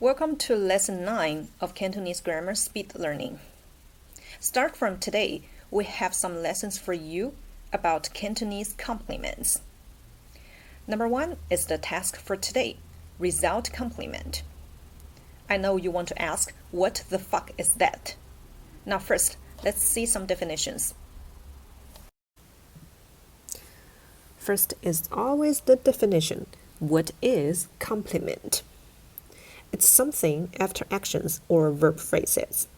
Welcome to Lesson 9 of Cantonese Grammar Speed Learning. Start from today, we have some lessons for you about Cantonese compliments. Number 1 is the task for today, result compliment. I know you want to ask, what the fuck is that? Now first, let's see some definitions. First is always the definition. What is compliment? It's something after actions or verb phrases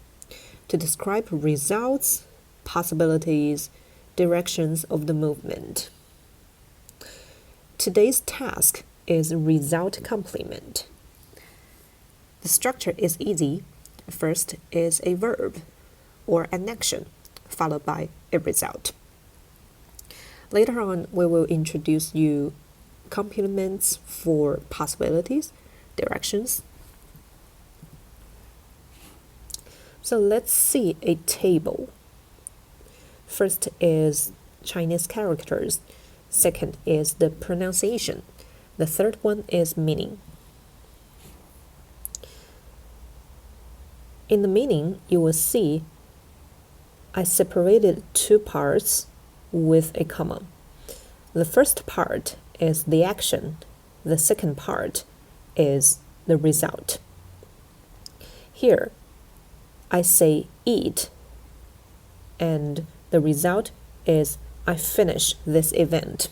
to describe results, possibilities, directions of the movement. Today's task is result compliment. The structure is easy. First is a verb or an action, followed by a result. Later on, we will introduce you complements for possibilities, directions. So let's see a table. First is Chinese characters. Second is the pronunciation. The third one is meaning. In the meaning, you will see I separated two parts with a comma. The first part is the action. The second part is the result. Here, I say eat, and the result is I finish this event.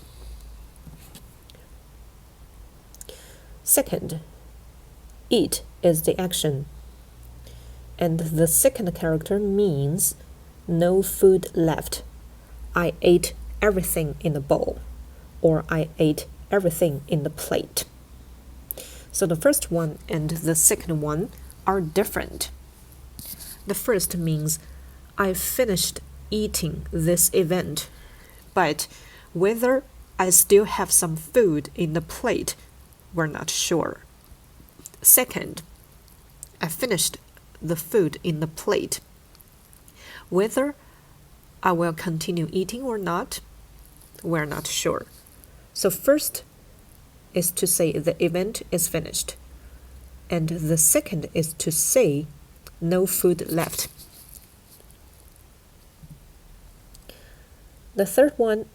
Second, eat is the action, and the second character means no food left. I ate everything in the bowl, or I ate everything in the plate. So the first one and the second one are different. The first means I finished eating this event, but whether I still have some food in the plate, we're not sure. Second, I finished the food in the plate. Whether I will continue eating or not, we're not sure. So first is to say the event is finished, and the second is to say no food left. The third one,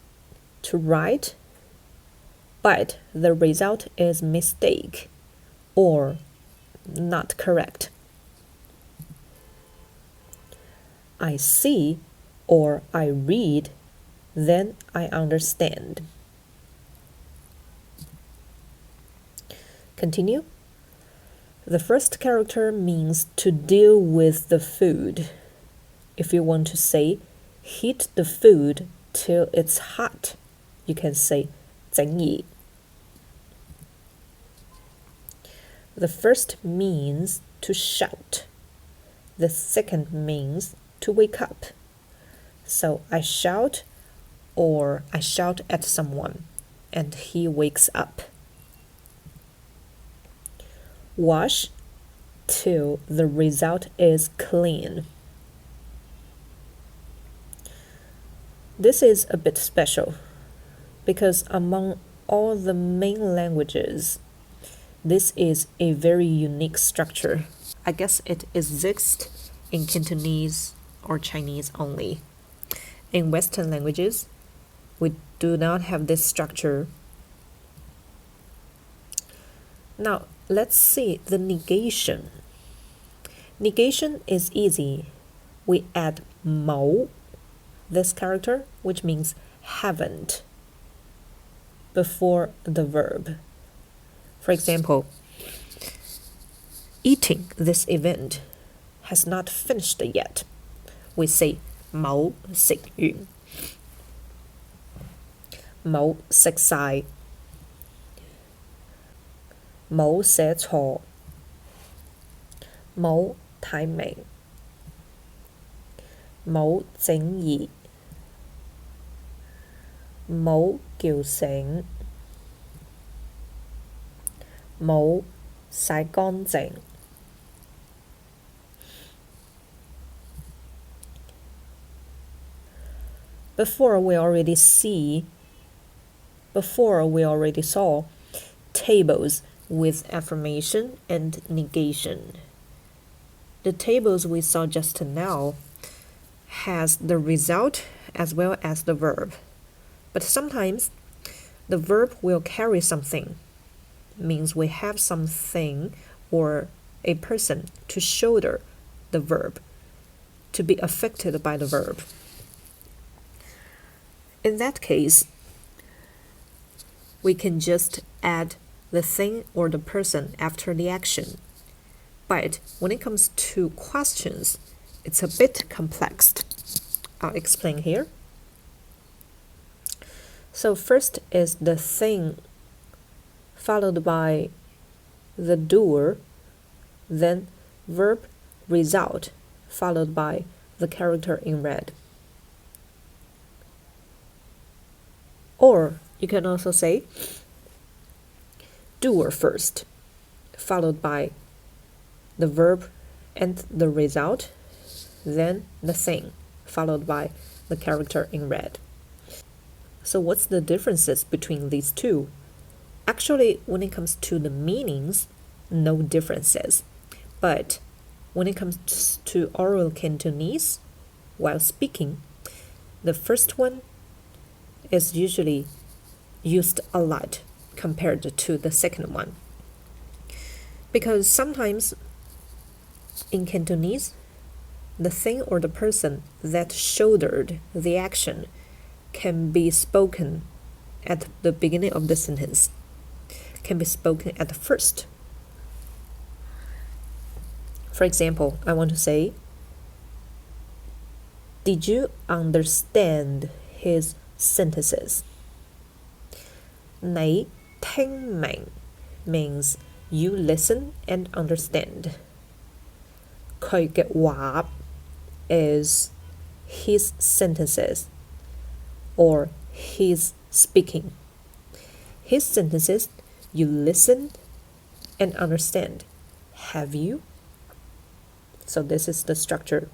to write, but the result is mistake or not correct. I see or I read, then I understand. Continue. The first character means to deal with the food. If you want to say heat the food till it's hot, you can say 整理. The first means to shout. The second means to wake up. So I shout or I shout at someone and he wakes up. Wash till the result is clean. This is a bit special because among all the main languages, this is a very unique structure. I guess it exists in Cantonese or Chinese only. In Western languages, we do not have this structure. Now, let's see the negation. Negation is easy. We add 冇, this character, which means haven't, before the verb. For example, eating this event has not finished yet. We say 冇食完. 冇食晒. 冇寫錯. 冇睇明. 冇整儀. 冇叫醒. 冇洗乾淨. Before we already saw tables with affirmation and negation. The tables we saw just now has the result as well as the verb. But sometimes the verb will carry something, means we have something or a person to shoulder the verb, to be affected by the verb. In that case, we can just add the thing or the person after the action. But when it comes to questions, it's a bit complex. I'll explain here. So first is the thing, followed by the doer, then verb result, followed by the character in red. Or you can also say doer first, followed by the verb and the result, then the thing, followed by the character in red. So what's the differences between these two? Actually, when it comes to the meanings, no differences. But when it comes to oral Cantonese, while speaking, the first one is usually used a lot compared to the second one. Because sometimes in Cantonese, the thing or the person that shouldered the action can be spoken at the beginning of the sentence, can be spoken at the first. For example, I want to say, did you understand his sentences? 你聽明 means you listen and understand. 佢嘅話 is his sentences or his speaking. His sentences you listen and understand. Have you? So this is the structure.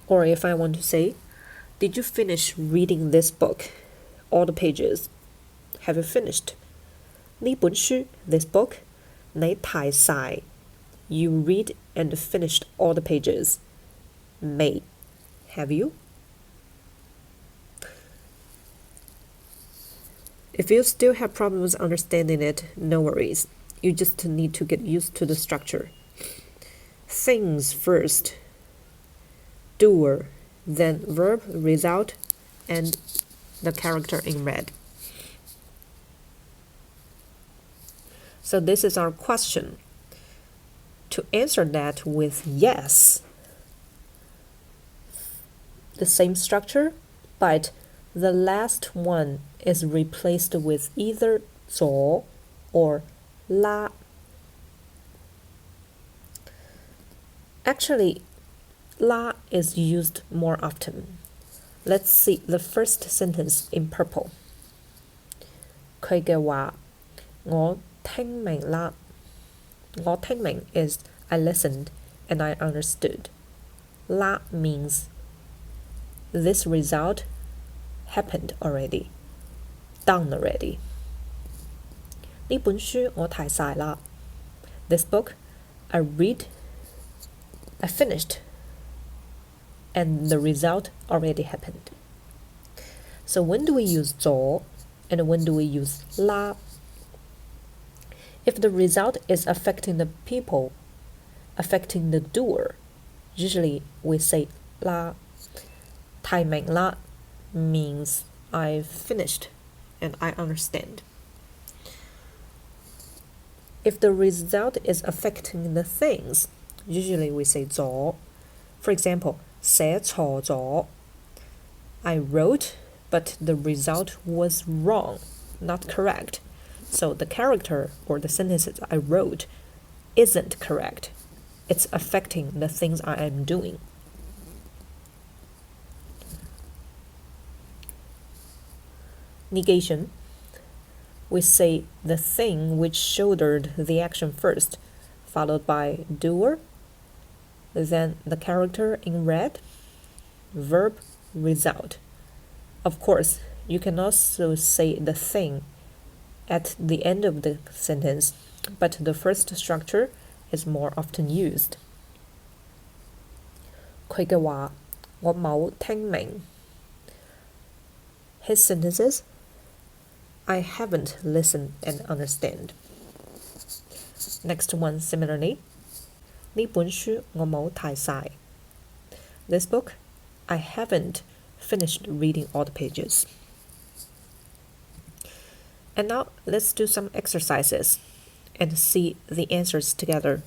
Or if I want to say, did you finish reading this book? All the pages. Have you finished? 呢本書, this book, 你睇晒. You read and finished all the pages. 未. Have you? If you still have problems understanding it, no worries. You just need to get used to the structure. Things first, doer, then verb, result, and the character in red. So this is our question. To answer that with yes, the same structure, but the last one is replaced with either 左 or 啦. Actually, 啦 is used more often. Let's see the first sentence in purple. 佢嘅話，我聽明啦。我聽明 is I listened and I understood. 啦 means this result happened already, done already. 呢本書我睇晒啦. This book I read, I finished, and the result already happened. So when do we use 左 and when do we use 啦? If the result is affecting the people, affecting the doer, usually we say 啦. 睇明啦 means I've finished and I understand. If the result is affecting the things, usually we say 左. For example, 寫錯咗. I wrote, but the result was wrong, not correct. So the character or the sentences I wrote isn't correct. It's affecting the things I am doing. Negation. We say the thing which shouldered the action first, followed by doer, then the character in red, verb, result. Of course, you can also say the thing at the end of the sentence, but the first structure is more often used. 佢嘅話我冇聽明。His sentences I haven't listened and understand. Next one similarly. 呢本書我冇睇晒。This book I haven't finished reading all the pages. And now let's do some exercises and see the answers together.